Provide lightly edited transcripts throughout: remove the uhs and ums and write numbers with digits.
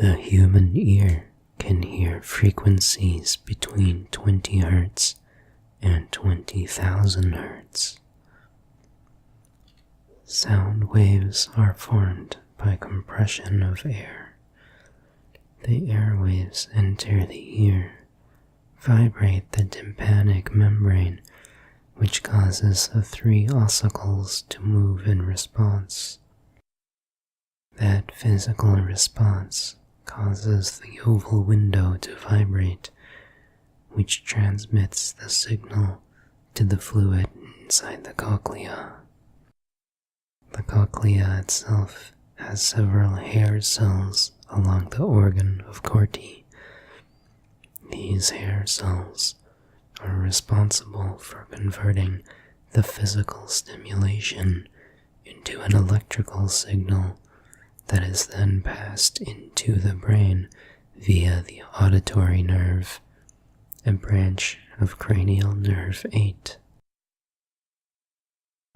The human ear can hear frequencies between 20 Hz and 20,000 Hz. Sound waves are formed by compression of air. The air waves enter the ear, vibrate the tympanic membrane, which causes the three ossicles to move in response. That physical response causes the oval window to vibrate, which transmits the signal to the fluid inside the cochlea. The cochlea itself has several hair cells along the organ of Corti. These hair cells are responsible for converting the physical stimulation into an electrical signal that is then passed into the brain via the auditory nerve, a branch of cranial nerve 8.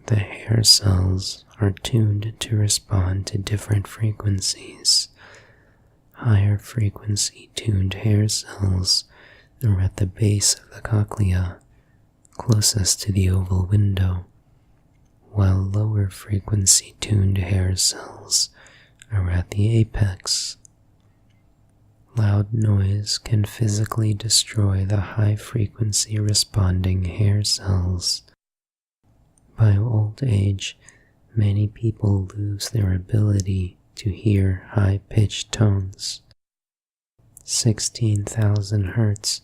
The hair cells are tuned to respond to different frequencies. Higher frequency tuned hair cells are at the base of the cochlea, closest to the oval window, while lower frequency tuned hair cells are at the apex. Loud noise can physically destroy the high frequency responding hair cells. By old age, many people lose their ability to hear high-pitched tones. 16,000 Hz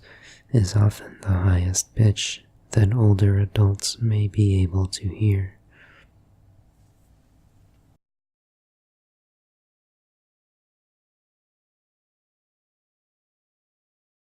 is often the highest pitch that older adults may be able to hear.